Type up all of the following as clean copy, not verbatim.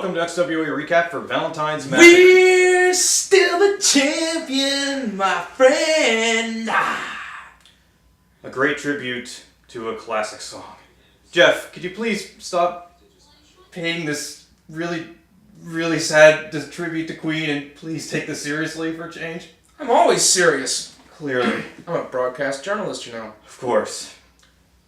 welcome to XWA Recap for Valentine's Massacre. We're still the champion, my friend. A great tribute to a classic song. Jeff, could you please stop paying this really sad tribute to Queen and please take this seriously for a change? I'm always serious. Clearly. I'm a broadcast journalist, you know. Of course.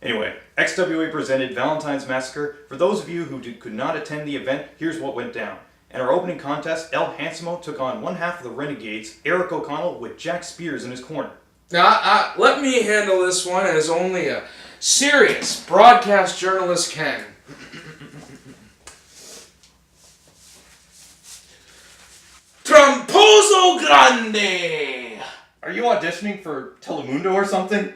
Anyway, XWA presented Valentine's Massacre. For those of you who could not attend the event, here's what went down. In our opening contest, El Hansamo took on one half of the Renegades, Eric O'Connell, with Jack Spears in his corner. Now, let me handle this one as only a serious broadcast journalist can. Tramposo Grande! Are you auditioning for Telemundo or something?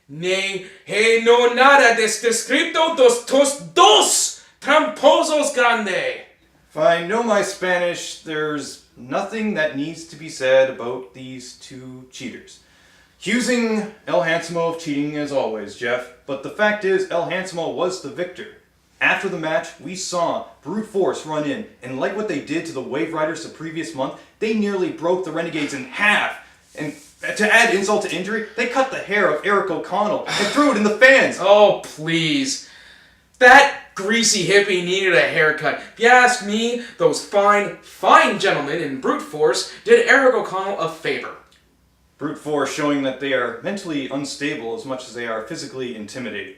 Hey, no nada descripto dos tramposos grande. If I know my Spanish, there's nothing that needs to be said about these two cheaters. Accusing El Hansamo of cheating as always, Jeff, but the fact is El Hansamo was the victor. After the match, we saw brute force run in, and like what they did to the Wave Riders the previous month, they nearly broke the Renegades in half. And to add insult to injury, they cut the hair of Eric O'Connell and threw it in the fans. Oh, please. That greasy hippie needed a haircut. If you ask me, those fine gentlemen in brute force did Eric O'Connell a favor. Brute force showing that they are mentally unstable as much as they are physically intimidating.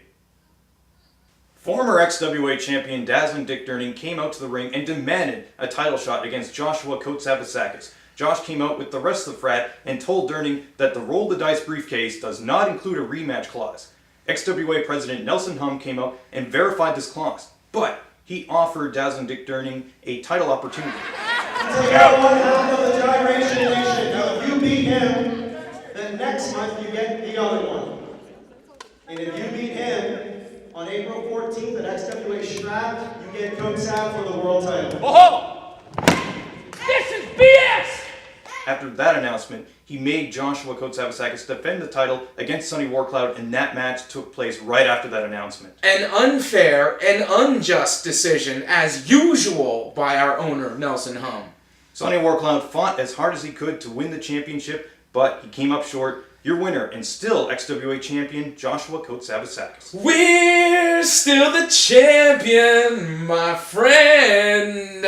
Former XWA champion Dazzling Dick Durning came out to the ring and demanded a title shot against Joshua Kotsavasakis. Josh came out with the rest of the frat and told Durning that the roll the dice briefcase does not include a rematch clause. XWA president Nelson Hum came out and verified this clause, but he offered Dazzling Dick Durning a title opportunity. Take out one half of the Gyration Nation. Now, if you beat him, then next month you get the other one. And if you beat him on April 14th at XWA Strap, you get Kotsav for the world title. Oh! This is BS! After that announcement, he made Joshua Kotsavasakis defend the title against Sonny Warcloud, and that match took place right after that announcement. An unfair and unjust decision, as usual, by our owner, Nelson Hum. Sonny Warcloud fought as hard as he could to win the championship, but he came up short. Your winner, and still XWA champion, Joshua Kotsavasakis. We're still the champion, my friend.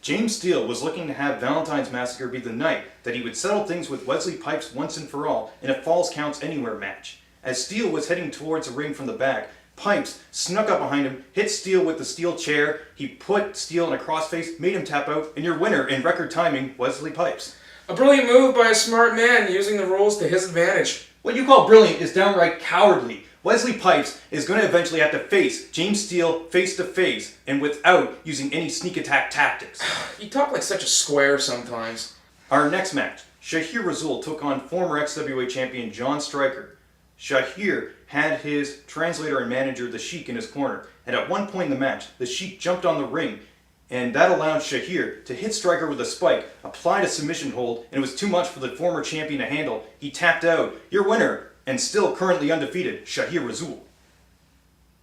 James Steele was looking to have Valentine's Massacre be the night that he would settle things with Wesley Pipes once and for all in a Falls Counts Anywhere match. As Steele was heading towards the ring from the back, Pipes snuck up behind him, hit Steele with the steel chair, he put Steele in a crossface, made him tap out, and your winner in record timing, Wesley Pipes. A brilliant move by a smart man using the rules to his advantage. What you call brilliant is downright cowardly. Wesley Pipes is going to eventually have to face James Steele face to face and without using any sneak attack tactics. You talk like such a square sometimes. Our next match, Shahir Razul took on former XWA champion John Stryker. Shahir had his translator and manager, the Sheik, in his corner, and at one point in the match, the Sheik jumped on the ring, and that allowed Shahir to hit Stryker with a spike, applied a submission hold, and it was too much for the former champion to handle. He tapped out. Your winner, and still currently undefeated, Shahir Razul.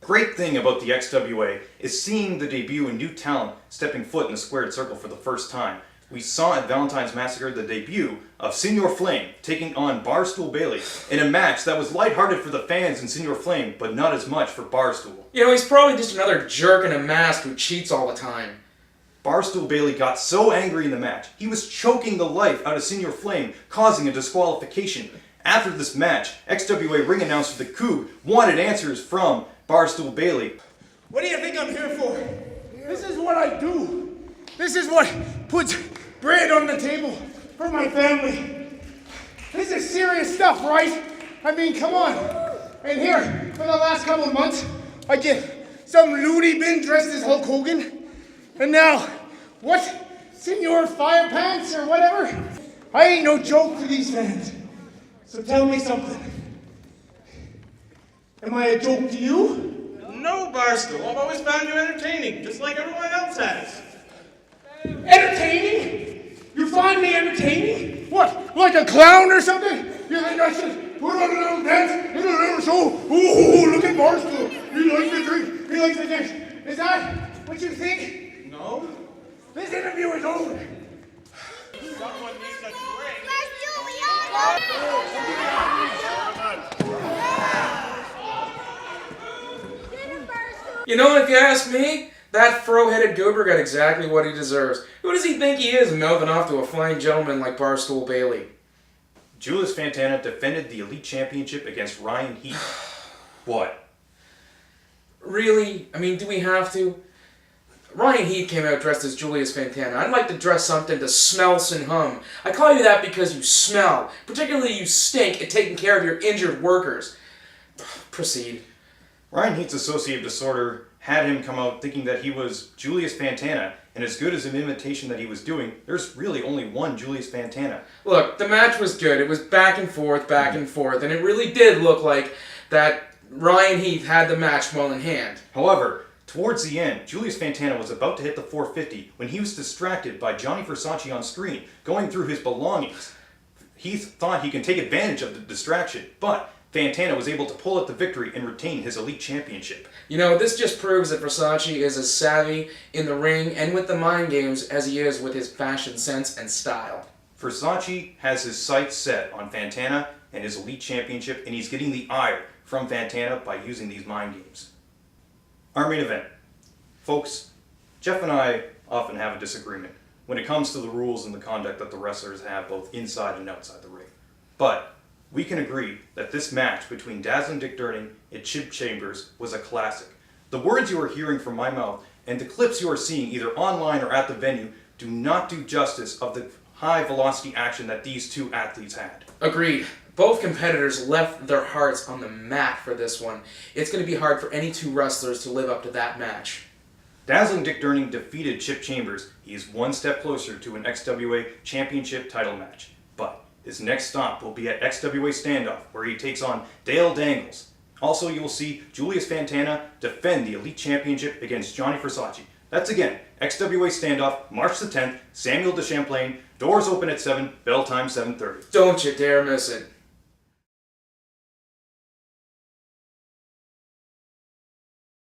The great thing about the XWA is seeing the debut of new talent stepping foot in the squared circle for the first time. We saw at Valentine's Massacre the debut of Senior Flame taking on Barstool Bailey in a match that was lighthearted for the fans in Senior Flame, but not as much for Barstool. You know, he's probably just another jerk in a mask who cheats all the time. Barstool Bailey got so angry in the match, he was choking the life out of Senior Flame, causing a disqualification. After this match, XWA ring announcer The Coug wanted answers from Barstool Bailey. What do you think I'm here for? This is what I do. This is what puts bread on the table for my family. This is serious stuff, right? I mean, come on. And here, for the last couple of months, I get some loony bin dressed as Hulk Hogan. And now, what? Senor Fire Pants or whatever? I ain't no joke to these fans. So tell me something. Am I a joke to you? No, Barstool. I've always found you entertaining, just like everyone else has. Entertaining? You find me entertaining? What, like a clown or something? You think I should put on a little dance in a little show? Ooh, look at Barstool. He likes to drink. He likes to dance. Is that what you think? No. This interview is over. Someone needs a drink. You know, if you ask me, that fro-headed goober got exactly what he deserves. Who does he think he is mouthing off to a fine gentleman like Barstool Bailey? Julius Santana defended the Elite Championship against Ryan Heath. What? Really? I mean, do we have to? Ryan Heath came out dressed as Julius Santana. I'd like to dress something to smell and hum. I call you that because you smell. Particularly you stink at taking care of your injured workers. Proceed. Ryan Heath's associative disorder had him come out thinking that he was Julius Santana, and as good as an imitation that he was doing, there's really only one Julius Santana. Look, the match was good. It was back and forth, and it really did look like that Ryan Heath had the match well in hand. However, towards the end, Julius Santana was about to hit the 450 when he was distracted by Johnny Versace on screen, going through his belongings. Heath thought he could take advantage of the distraction, but Santana was able to pull out the victory and retain his Elite Championship. You know, this just proves that Versace is as savvy in the ring and with the mind games as he is with his fashion sense and style. Versace has his sights set on Santana and his Elite Championship, and he's getting the ire from Santana by using these mind games. Our main event. Folks, Jeff and I often have a disagreement when it comes to the rules and the conduct that the wrestlers have both inside and outside the ring. But we can agree that this match between Dazzling Dick Durning and Chip Chambers was a classic. The words you are hearing from my mouth and the clips you are seeing either online or at the venue do not do justice of the high velocity action that these two athletes had. Agreed. Both competitors left their hearts on the mat for this one. It's going to be hard for any two wrestlers to live up to that match. Dazzling Dick Durning defeated Chip Chambers. He is one step closer to an XWA Championship title match. But his next stop will be at XWA Standoff, where he takes on Dale Dangles. Also, you will see Julius Santana defend the Elite Championship against Johnny Versace. That's again, XWA Standoff, March the 10th, Samuel de Champlain, doors open at 7, bell time 7:30. Don't you dare miss it.